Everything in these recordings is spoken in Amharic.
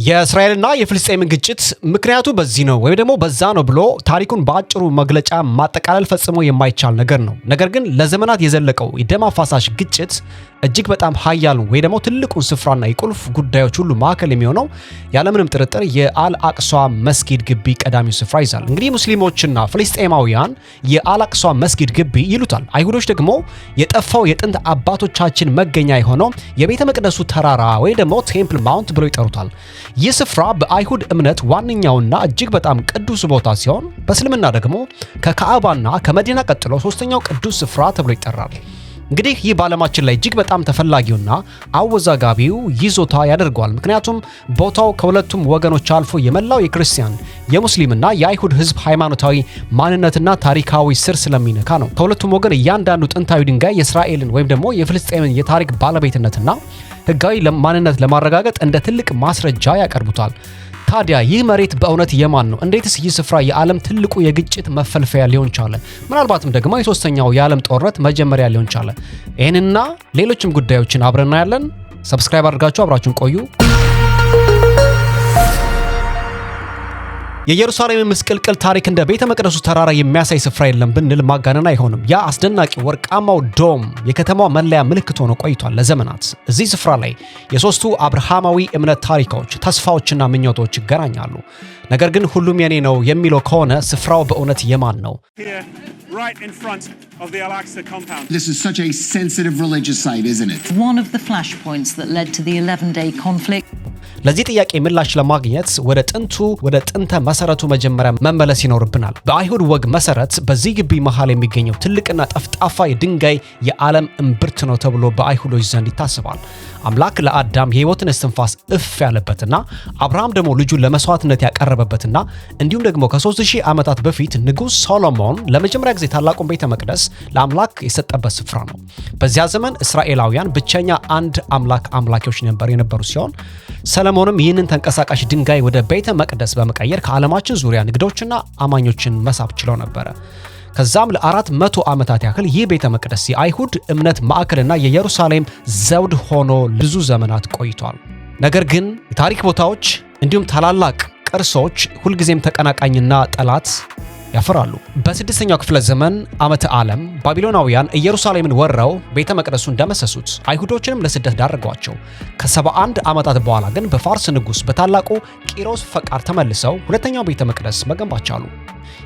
የእስራኤልና የፍልስጤም ግጭት ምክንያቱ በዚህ ነው ወይ ደግሞ በዛ ነው ብሎ ታሪኩን በአጭሩ መግለጫ ማጠቃለል ፈጽሞ የማይቻል ነገር ነው። ነገር ግን ለዘመናት የዘለቀው የደም አፋሳሽ ግጭት እጅግ በጣም ኃያሉ ወይ ደግሞ ትልቁን ስፍራና የቁልፍ ጉዳዮች ሁሉ ማዕከል የሚሆነው ያለምንም ጥርጥር የአልአቅሷ መስጊድ ግቢ ቀዳሚው ስፍራ ይዛል። እንግዲህ ሙስሊሞችና ፍልስጤማውያን የአልአቅሷ መስጊድ ግቢ ይሉታል። አይሁዶች ደግሞ የጠፋው የጥንት አባቶቻችን መገኛ የሆነው የቤተ መቅደሱ ተራራ ወይ ደግሞ ቴምፕል ማውንት ብለው ይጠሩታል። ይህ ስፍራ በአይሁድ እምነት ዋነኛውና እጅግ በጣም ቅዱስ ቦታ ሲሆን በእስልምና ደግሞ ከካዕባና ከመዲና ቀጥሎ ሶስተኛው ቅዱስ ስፍራ ተብሎ ይጠራል። እንግዲህ ይህ በዓለማችን ላይ እጅግ በጣም ተፈላጊውና አወዛጋቢው ይዞታ ያደርገዋል። ምክንያቱም ቦታው ከሁለቱም ወገኖች አልፎ የመላው የክርስቲያን የሙስሊምና የአይሁድ ሕዝብ ሃይማኖታዊ ማንነትና ታሪካዊ ስር ስለሚነካ ነው። ከሁለቱም ወገን እያንዳንዱ ጥንታዊ ድንጋይ የእስራኤልን ወይም ደግሞ የፍልስጤምን የታሪክ ባለቤትነትና ሕጋዊ ማንነት ለማረጋገጥ እንደ ትልቅ ማስረጃ ያቀርቡታል። ታዲያ ይህ መሬት በእውነት የማን ነው? እንዴትስ ይህ ስፍራ የዓለም ትልቁ የግጭት መፈልፈያ ሊሆን ቻለ? ምናልባትም ደግሞ የሶስተኛው የዓለም ጦርነት መጀመሪያ ሊሆን ቻለ? ይህንና ሌሎችም ጉዳዮችን አብረን እናያለን። ሰብስክራይብ አድርጋችሁ አብራችሁን ቆዩ። የኢየሩሳሌም ምስቅልቅል ታሪክ እንደ ቤተ መቅደሱ ተራራ የሚያሳይ ስፍራ የለም ብንል ማጋነን አይሆንም። ያ አስደናቂ ወርቃማው ዶም የከተማዋ መለያ ምልክት ሆኖ ቆይቷል ለዘመናት። እዚህ ስፍራ ላይ የሶስቱ አብርሃማዊ እምነት ታሪኮች፣ ተስፋዎችና ምኞቶች ይገናኛሉ። ነገር ግን ሁሉም የኔ ነው የሚለው ከሆነ ስፍራው በእውነት የማን ነው? Right in front of the Al-Aqsa compound. This is such a sensitive religious site, isn't it? One of the flashpoints that led to the 11-day conflict. ለዚህ ጥያቄ ምላሽ ለማግኘት ወደ ጥንተ መሰረቱ መጀመሪያ መመለስ ይኖርብናል። በአይሁድ ወግ መሰረት በዚህ ግቢ መሃል የሚገኘው ትልቅና ጠፍጣፋ የድንጋይ የዓለም እምብርት ነው ተብሎ በአይሁዶች ዘንድ ይታሰባል። አምላክ ለአዳም የሕይወትን እስትንፋስ እፍ ያለበትና አብርሃም ደግሞ ልጁን ለመስዋዕትነት ያቀረበበትና እንዲሁም ደግሞ ከ3000 ዓመታት በፊት ንጉሥ ሶሎሞን ለመጀመሪያ ጊዜ ታላቁን ቤተ መቅደስ ለአምላክ የሰጠበት ስፍራ ነው። በዚያ ዘመን እስራኤላውያን ብቸኛ አንድ አምላኪዎች የነበሩ ሲሆን ሰለሞንም ይህንን ተንቀሳቃሽ ድንጋይ ወደ ቤተ መቅደስ በመቀየር ከዓለማችን ዙሪያ ንግዶችና አማኞችን መሳብ ችለው ነበረ። ከዛም ለ400 ዓመታት ያክል ይህ ቤተ መቅደስ የአይሁድ እምነት ማዕከልና የኢየሩሳሌም ዘውድ ሆኖ ብዙ ዘመናት ቆይቷል። ነገር ግን የታሪክ ቦታዎች እንዲሁም ታላላቅ ቅርሶች ሁልጊዜም ተቀናቃኝና ጠላት ያፈራሉ። በ6ኛው ክፍለ ዘመን ዓመተ ዓለም ባቢሎናውያን ኢየሩሳሌምን ወረው ቤተ መቅደሱን ደመሰሱት፣ አይሁዶችንም ለስደት ዳረጓቸው። ከ71 ዓመታት በኋላ ግን በፋርስ ንጉሥ በታላቁ ቂሮስ ፈቃድ ተመልሰው ሁለተኛው ቤተ መቅደስ መገንባት ቻሉ።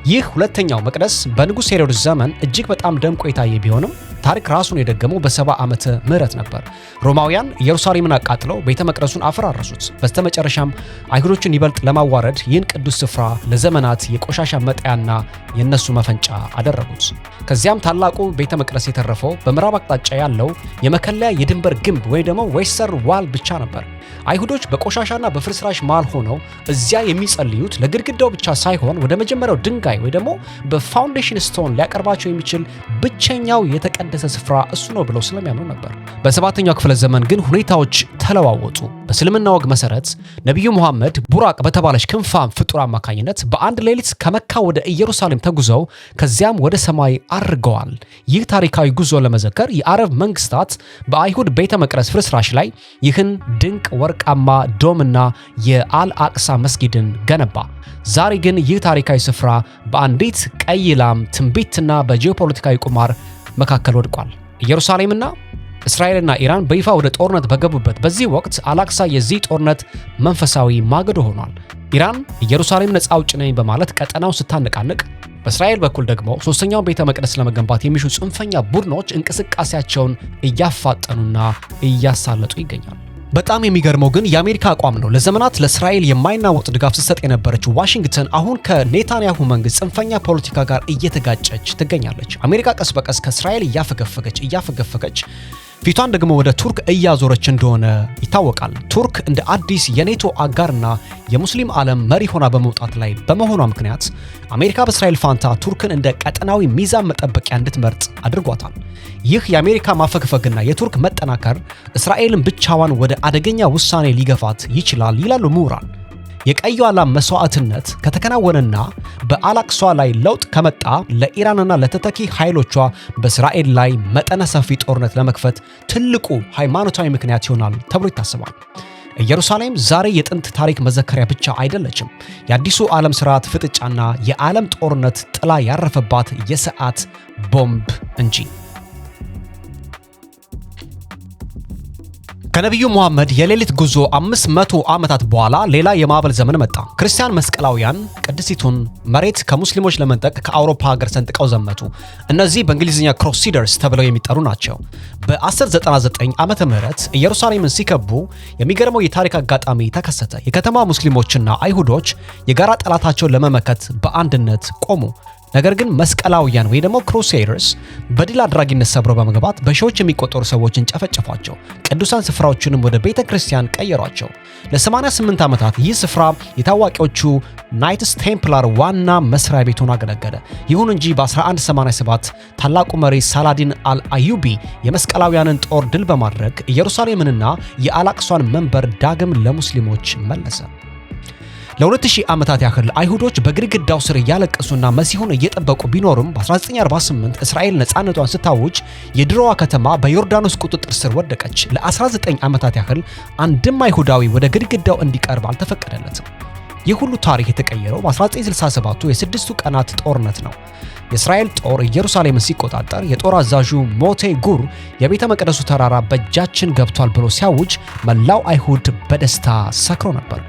ይህ ሁለተኛው መቅደስ በንጉሥ ሄሮድስ ዘመን እጅግ በጣም ደምቆ የታየ ቢሆንም ታሪክ ራሱን የደገመው በ70 ዓመተ ምህረት ነበር። ሮማውያን ኢየሩሳሌምን አቃጥለው ቤተ መቅደሱን አፈራረሱት። በስተመጨረሻም አይሁዶችን ይበልጥ ለማዋረድ ይህን ቅዱስ ስፍራ ለዘመናት የቆሻሻ መጣያና የነሱ መፈንጫ አደረጉት። ከዚያም ታላቁ ቤተ መቅደስ የተረፈው በምዕራብ አቅጣጫ ያለው የመከለያ የድንበር ግንብ ወይ ደግሞ ዌስተርን ዋል ብቻ ነበር። አይሁዶች በቆሻሻና በፍርስራሽ መሃል ሆነው እዚያ የሚጸልዩት ለግድግዳው ብቻ ሳይሆን ወደ መጀመሪያው ድንጋይ ወይ ደግሞ በፋውንዴሽን ስቶን ሊያቀርባቸው የሚችል ብቸኛው የተቀደሰ ስፍራ እሱ ነው ብለው ስለሚያምኑ ነበር። በ7ኛው ክፍለ ዘመን ግን ሁኔታዎች ተለዋወጡ። በእስልምና ወግ መሰረት ነቢዩ ሙሐመድ ቡራቅ በተባለች ክንፋም ፍጡር አማካኝነት በአንድ ሌሊት ከመካ ወደ ኢየሩሳሌም ተጉዘው ከዚያም ወደ ሰማይ አርገዋል። ይህ ታሪካዊ ጉዞ ለመዘከር የአረብ መንግስታት በአይሁድ ቤተ መቅደስ ፍርስራሽ ላይ ይህን ድንቅ ወርቃማ ዶምና የአልአቅሳ መስጊድን ገነባ። ዛሬ ግን ይህ ታሪካዊ ስፍራ በአንዲት ቀይ ላም ትንቢትና በጂኦፖለቲካዊ ቁማር መካከል ወድቋል። ኢየሩሳሌምና እስራኤልና ኢራን በይፋ ወደ ጦርነት በገቡበት በዚህ ወቅት አልአቅሳ የዚህ ጦርነት መንፈሳዊ ማገዶ ሆኗል። ኢራን ኢየሩሳሌም ነፃ አውጪ ነኝ በማለት ቀጠናው ስታነቃንቅ፣ በእስራኤል በኩል ደግሞ ሶስተኛው ቤተ መቅደስ ለመገንባት የሚሹ ጽንፈኛ ቡድኖች እንቅስቃሴያቸውን እያፋጠኑና እያሳለጡ ይገኛሉ። በጣም የሚገርመው ግን የአሜሪካ አቋም ነው። ለዘመናት ለእስራኤል የማይናወጥ ድጋፍ ስትሰጥ የነበረችው ዋሽንግተን አሁን ከኔታንያሁ መንግስት ጽንፈኛ ፖለቲካ ጋር እየተጋጨች ትገኛለች። አሜሪካ ቀስ በቀስ ከእስራኤል እያፈገፈገች ፊቷን ደግሞ ወደ ቱርክ እያዞረች እንደሆነ ይታወቃል። ቱርክ እንደ አዲስ የኔቶ አጋርና የሙስሊም ዓለም መሪ ሆና በመውጣት ላይ በመሆኗ ምክንያት አሜሪካ በእስራኤል ፋንታ ቱርክን እንደ ቀጠናዊ ሚዛን መጠበቂያ እንድትመርጥ አድርጓታል። ይህ የአሜሪካ ማፈግፈግና የቱርክ መጠናከር እስራኤልን ብቻዋን ወደ አደገኛ ውሳኔ ሊገፋት ይችላል ይላሉ ምሁራን። የቀዩ ዓላማ መስዋዕትነት ከተከናወነና በአልአቅሷ ላይ ለውጥ ከመጣ ለኢራንና ለተተኪ ኃይሎቿ በእስራኤል ላይ መጠነ ሰፊ ጦርነት ለመክፈት ትልቁ ሃይማኖታዊ ምክንያት ይሆናል ተብሎ ይታሰባል። ኢየሩሳሌም ዛሬ የጥንት ታሪክ መዘከሪያ ብቻ አይደለችም፣ የአዲሱ ዓለም ስርዓት ፍጥጫና የዓለም ጦርነት ጥላ ያረፈባት የሰዓት ቦምብ እንጂ። ከነቢዩ ሙሐመድ የሌሊት ጉዞ 500 ዓመታት በኋላ ሌላ የማዕበል ዘመን መጣ። ክርስቲያን መስቀላውያን ቅድስቲቱን መሬት ከሙስሊሞች ለመንጠቅ ከአውሮፓ ሀገር ሰንጥቀው ዘመቱ። እነዚህ በእንግሊዝኛ ክሩሴደርስ ተብለው የሚጠሩ ናቸው። በ1099 ዓመተ ምህረት ኢየሩሳሌምን ሲከቡ የሚገርመው የታሪክ አጋጣሚ ተከሰተ። የከተማ ሙስሊሞችና አይሁዶች የጋራ ጠላታቸውን ለመመከት በአንድነት ቆሙ። ነገር ግን መስቀላውያን ወይ ደግሞ ክሩሴደርስ በድል አድራጊነት ሰብረው በመግባት በሺዎች የሚቆጠሩ ሰዎችን ጨፈጨፏቸው። ቅዱሳን ስፍራዎችንም ወደ ቤተ ክርስቲያን ቀየሯቸው። ለ88 ዓመታት ይህ ስፍራ የታዋቂዎቹ ናይትስ ቴምፕላር ዋና መስሪያ ቤት ሆኖ አገለገለ። ይሁን እንጂ በ1187 ታላቁ መሪ ሳላዲን አልአዩቢ የመስቀላውያንን ጦር ድል በማድረግ ኢየሩሳሌምንና የአላቅሷን መንበር ዳግም ለሙስሊሞች መለሰ። ለ2000 ዓመታት ያህል አይሁዶች በግድግዳው ስር እያለቀሱና መሲሁን እየጠበቁ ቢኖሩም በ1948 እስራኤል ነፃነቷን ስታውጅ የድሮዋ ከተማ በዮርዳኖስ ቁጥጥር ስር ወደቀች። ለ19 ዓመታት ያህል አንድም አይሁዳዊ ወደ ግድግዳው እንዲቀርብ አልተፈቀደለትም። ይህ ሁሉ ታሪክ የተቀየረው በ1967ቱ የስድስቱ ቀናት ጦርነት ነው። የእስራኤል ጦር ኢየሩሳሌምን ሲቆጣጠር የጦር አዛዡ ሞቴ ጉር የቤተ መቅደሱ ተራራ በእጃችን ገብቷል ብሎ ሲያውጅ መላው አይሁድ በደስታ ሰክሮ ነበር።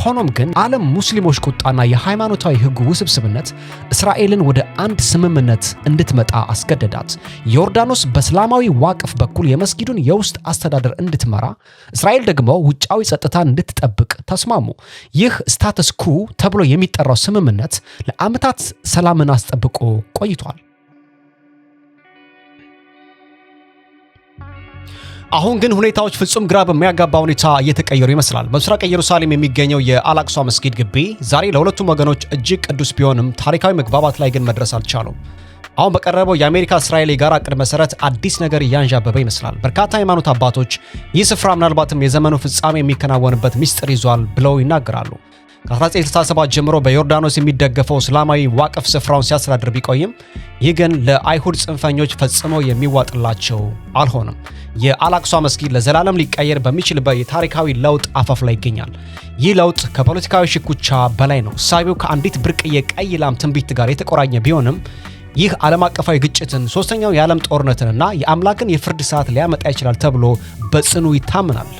ሆኖም ግን ዓለም ሙስሊሞች ቁጣና የሃይማኖታዊ ሕጉ ውስብስብነት እስራኤልን ወደ አንድ ስምምነት እንድትመጣ አስገደዳት። ዮርዳኖስ በእስላማዊ ዋቅፍ በኩል የመስጊዱን የውስጥ አስተዳደር እንድትመራ፣ እስራኤል ደግሞ ውጫዊ ጸጥታን እንድትጠብቅ ተስማሙ። ይህ ስታተስ ኩ ተብሎ የሚጠራው ስምምነት ለዓመታት ሰላምን አስጠብቆ ቆይቷል። አሁን ግን ሁኔታዎች ፍጹም ግራ በሚያጋባ ሁኔታ እየተቀየሩ ይመስላል። በምስራቅ ኢየሩሳሌም የሚገኘው የአላቅሷ መስጊድ ግቢ ዛሬ ለሁለቱም ወገኖች እጅግ ቅዱስ ቢሆንም ታሪካዊ መግባባት ላይ ግን መድረስ አልቻሉም። አሁን በቀረበው የአሜሪካ እስራኤል የጋራ ዕቅድ መሰረት አዲስ ነገር እያንዣበበ ይመስላል። በርካታ ሃይማኖት አባቶች ይህ ስፍራ ምናልባትም የዘመኑ ፍጻሜ የሚከናወንበት ሚስጥር ይዟል ብለው ይናገራሉ። ከ1967 ጀምሮ በዮርዳኖስ የሚደገፈው እስላማዊ ዋቅፍ ስፍራውን ሲያስተዳድር ቢቆይም ይህ ግን ለአይሁድ ጽንፈኞች ፈጽሞ የሚዋጥላቸው አልሆነም። የአላቅሷ መስጊድ ለዘላለም ሊቀየር በሚችልበት የታሪካዊ ለውጥ አፋፍ ላይ ይገኛል። ይህ ለውጥ ከፖለቲካዊ ሽኩቻ በላይ ነው። እሳቤው ከአንዲት ብርቅዬ ቀይ ላም ትንቢት ጋር የተቆራኘ ቢሆንም ይህ ዓለም አቀፋዊ ግጭትን፣ ሶስተኛው የዓለም ጦርነትንና የአምላክን የፍርድ ሰዓት ሊያመጣ ይችላል ተብሎ በጽኑ ይታመናል።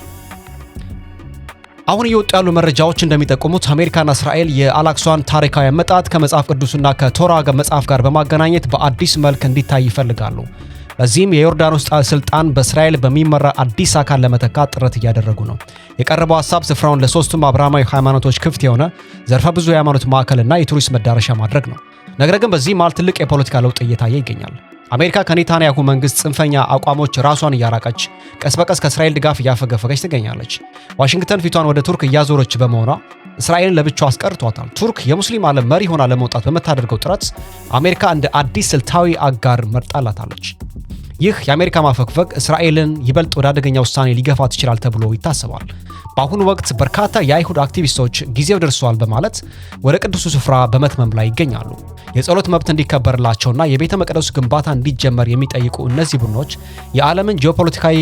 አሁን እየወጡ ያሉ መረጃዎች እንደሚጠቁሙት አሜሪካና እስራኤል የአላቅሷን ታሪካዊ አመጣጥ ከመጽሐፍ ቅዱስና ከቶራ መጽሐፍ ጋር በማገናኘት በአዲስ መልክ እንዲታይ ይፈልጋሉ። በዚህም የዮርዳኖስ ስልጣን በእስራኤል በሚመራ አዲስ አካል ለመተካት ጥረት እያደረጉ ነው። የቀረበው ሐሳብ ስፍራውን ለሶስቱም አብርሃማዊ ሃይማኖቶች ክፍት የሆነ ዘርፈ ብዙ የሃይማኖት ማዕከልና የቱሪስት መዳረሻ ማድረግ ነው። ነገር ግን በዚህ መሃል ትልቅ የፖለቲካ ለውጥ እየታየ ይገኛል። አሜሪካ ከኔታንያሁ መንግስት ጽንፈኛ አቋሞች ራሷን እያራቀች ቀስ በቀስ ከእስራኤል ድጋፍ እያፈገፈገች ትገኛለች። ዋሽንግተን ፊቷን ወደ ቱርክ እያዞረች በመሆኗ እስራኤልን ለብቻው አስቀርቷታል። ቱርክ የሙስሊም ዓለም መሪ ሆና ለመውጣት በምታደርገው ጥረት አሜሪካ እንደ አዲስ ስልታዊ አጋር መርጣላታለች። ይህ የአሜሪካ ማፈግፈግ እስራኤልን ይበልጥ ወደ አደገኛ ውሳኔ ሊገፋት ይችላል ተብሎ ይታሰባል። በአሁኑ ወቅት በርካታ የአይሁድ አክቲቪስቶች ጊዜው ደርሷል በማለት ወደ ቅዱሱ ስፍራ በመትመም ላይ ይገኛሉ። የጸሎት መብት እንዲከበርላቸውና የቤተ መቅደሱ ግንባታ እንዲጀመር የሚጠይቁ እነዚህ ቡድኖች የዓለምን ጂኦፖለቲካዊ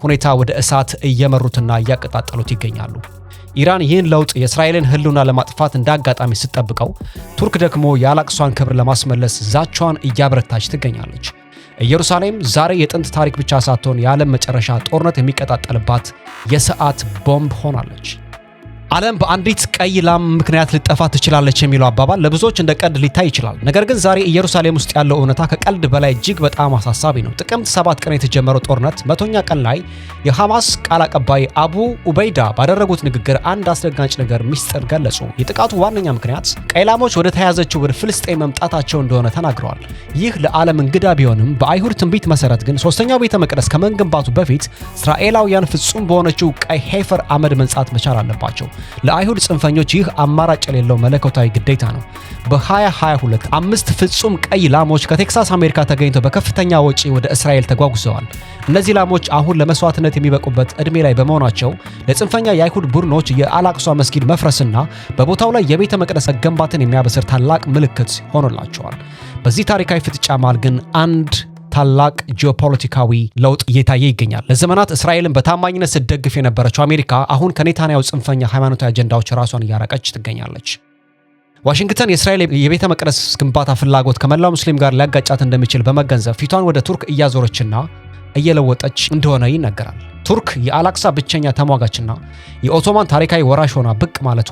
ሁኔታ ወደ እሳት እየመሩትና እያቀጣጠሉት ይገኛሉ። ኢራን ይህን ለውጥ የእስራኤልን ሕልውና ለማጥፋት እንደ አጋጣሚ ስትጠብቀው፣ ቱርክ ደግሞ የአላቅሷን ክብር ለማስመለስ ዛቻዋን እያበረታች ትገኛለች። ኢየሩሳሌም ዛሬ የጥንት ታሪክ ብቻ ሳትሆን የዓለም መጨረሻ ጦርነት የሚቀጣጠልባት የሰዓት ቦምብ ሆናለች። ዓለም በአንዲት ቀይ ላም ምክንያት ልጠፋ ትችላለች የሚለው አባባል ለብዙዎች እንደ ቀልድ ሊታይ ይችላል። ነገር ግን ዛሬ ኢየሩሳሌም ውስጥ ያለው እውነታ ከቀልድ በላይ እጅግ በጣም አሳሳቢ ነው። ጥቅምት 7 ቀን የተጀመረው ጦርነት 100ኛ ቀን ላይ የሐማስ ቃል አቀባይ አቡ ኡበይዳ ባደረጉት ንግግር አንድ አስደንጋጭ ነገር ሚስጥር ገለጹ። የጥቃቱ ዋነኛ ምክንያት ቀይ ላሞች ወደ ተያዘችው ወደ ፍልስጤም መምጣታቸው እንደሆነ ተናግረዋል። ይህ ለዓለም እንግዳ ቢሆንም በአይሁድ ትንቢት መሰረት ግን ሶስተኛው ቤተ መቅደስ ከመገንባቱ በፊት እስራኤላውያን ፍጹም በሆነችው ቀይ ሄፈር አመድ መንጻት መቻል አለባቸው። ለአይሁድ ጽንፈኞች ይህ አማራጭ የሌለው መለኮታዊ ግዴታ ነው። በ2022 5 ፍጹም ቀይ ላሞች ከቴክሳስ አሜሪካ ተገኝተው በከፍተኛ ወጪ ወደ እስራኤል ተጓጉዘዋል። እነዚህ ላሞች አሁን ለመስዋዕትነት የሚበቁበት ዕድሜ ላይ በመሆናቸው ለጽንፈኛ የአይሁድ ቡድኖች የአላቅሷ መስጊድ መፍረስና በቦታው ላይ የቤተ መቅደስ መገንባትን የሚያበስር ታላቅ ምልክት ሆኖላቸዋል። በዚህ ታሪካዊ ፍጥጫ መሃል ግን አንድ ታላቅ ጂኦፖለቲካዊ ለውጥ እየታየ ይገኛል። ለዘመናት እስራኤልን በታማኝነት ስትደግፍ የነበረችው አሜሪካ አሁን ከኔታንያሁ ጽንፈኛ ሃይማኖታዊ አጀንዳዎች ራሷን እያራቀች ትገኛለች። ዋሽንግተን የእስራኤል የቤተ መቅደስ ግንባታ ፍላጎት ከመላው ሙስሊም ጋር ሊያጋጫት እንደሚችል በመገንዘብ ፊቷን ወደ ቱርክ እያዞረችና እየለወጠች እንደሆነ ይነገራል። ቱርክ የአላክሳ ብቸኛ ተሟጋችና የኦቶማን ታሪካዊ ወራሽ ሆና ብቅ ማለቷ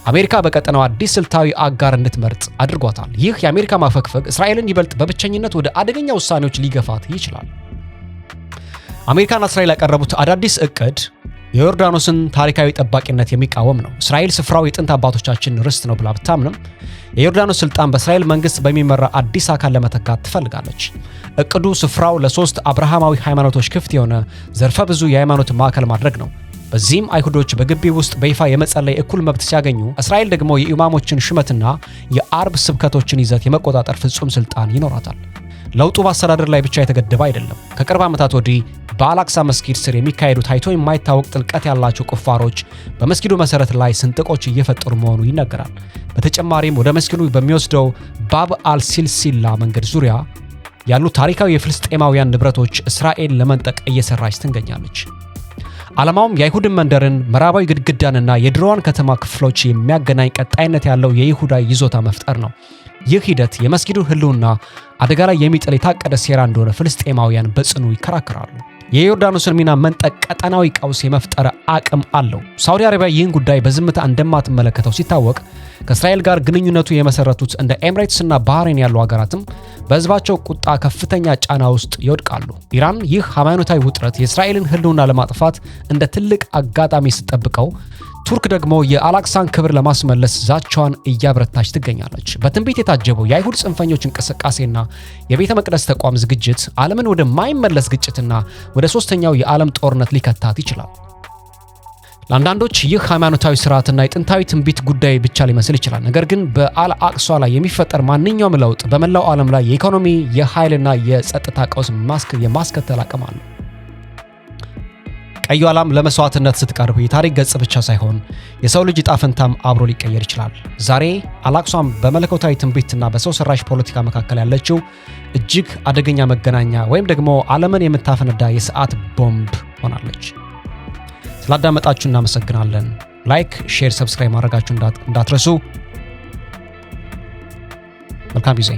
አሜሪካ በቀጠናው አዲስ ስልታዊ አጋር እንድትመርጥ አድርጓታል። ይህ የአሜሪካ ማፈግፈግ እስራኤልን ይበልጥ በብቸኝነት ወደ አደገኛ ውሳኔዎች ሊገፋት ይችላል። አሜሪካና እስራኤል ያቀረቡት አዳዲስ እቅድ የዮርዳኖስን ታሪካዊ ጠባቂነት የሚቃወም ነው። እስራኤል ስፍራው የጥንት አባቶቻችን ርስት ነው ብላ ብታምንም የዮርዳኖስ ስልጣን በእስራኤል መንግስት በሚመራ አዲስ አካል ለመተካት ትፈልጋለች። እቅዱ ስፍራው ለሶስት አብርሃማዊ ሃይማኖቶች ክፍት የሆነ ዘርፈ ብዙ የሃይማኖት ማዕከል ማድረግ ነው። በዚህም አይሁዶች በግቢ ውስጥ በይፋ የመጸለይ እኩል መብት ሲያገኙ፣ እስራኤል ደግሞ የኢማሞችን ሹመትና የአርብ ስብከቶችን ይዘት የመቆጣጠር ፍጹም ስልጣን ይኖራታል። ለውጡ በአስተዳደር ላይ ብቻ የተገደበ አይደለም። ከቅርብ ዓመታት ወዲህ በአላክሳ መስጊድ ስር የሚካሄዱ ታይቶ የማይታወቅ ጥልቀት ያላቸው ቁፋሮች በመስጊዱ መሰረት ላይ ስንጥቆች እየፈጠሩ መሆኑ ይነገራል። በተጨማሪም ወደ መስጊዱ በሚወስደው ባብ አልሲልሲላ መንገድ ዙሪያ ያሉ ታሪካዊ የፍልስጤማውያን ንብረቶች እስራኤል ለመንጠቅ እየሰራች ትገኛለች። ዓላማውም የአይሁድን መንደርን፣ ምዕራባዊ ግድግዳንና የድሮዋን ከተማ ክፍሎች የሚያገናኝ ቀጣይነት ያለው የይሁዳ ይዞታ መፍጠር ነው። ይህ ሂደት የመስጊዱን ህልውና አደጋ ላይ የሚጥል የታቀደ ሴራ እንደሆነ ፍልስጤማውያን በጽኑ ይከራከራሉ። የዮርዳኖስን ሚና መንጠቅ ቀጠናዊ ቀውስ የመፍጠር አቅም አለው። ሳውዲ አረቢያ ይህን ጉዳይ በዝምታ እንደማትመለከተው ሲታወቅ፣ ከእስራኤል ጋር ግንኙነቱ የመሰረቱት እንደ ኤምሬትስና ባህሬን ያሉ ሀገራትም በህዝባቸው ቁጣ ከፍተኛ ጫና ውስጥ ይወድቃሉ። ኢራን ይህ ሃይማኖታዊ ውጥረት የእስራኤልን ህልውና ለማጥፋት እንደ ትልቅ አጋጣሚ ስትጠብቀው፣ ቱርክ ደግሞ የአላክሳን ክብር ለማስመለስ ዛቻዋን እያበረታች ትገኛለች። በትንቢት የታጀበው የአይሁድ ጽንፈኞች እንቅስቃሴና የቤተ መቅደስ ተቋም ዝግጅት ዓለምን ወደ ማይመለስ ግጭትና ወደ ሶስተኛው የዓለም ጦርነት ሊከታት ይችላል። ለአንዳንዶች ይህ ሃይማኖታዊ ስርዓትና የጥንታዊ ትንቢት ጉዳይ ብቻ ሊመስል ይችላል። ነገር ግን በአልአቅሷ ላይ የሚፈጠር ማንኛውም ለውጥ በመላው ዓለም ላይ የኢኮኖሚ፣ የኃይልና የጸጥታ ቀውስ የማስከተል አቅም አለው። ቀዩ ዓላም ለመስዋዕትነት ስትቀርብ የታሪክ ገጽ ብቻ ሳይሆን የሰው ልጅ ዕጣ ፈንታም አብሮ ሊቀየር ይችላል። ዛሬ አላክሷም በመለኮታዊ ትንቢትና በሰው ሰራሽ ፖለቲካ መካከል ያለችው እጅግ አደገኛ መገናኛ ወይም ደግሞ ዓለምን የምታፈነዳ የሰዓት ቦምብ ሆናለች። ስላዳመጣችሁ እናመሰግናለን። ላይክ፣ ሼር፣ ሰብስክራይብ ማድረጋችሁ እንዳትረሱ። መልካም ጊዜ።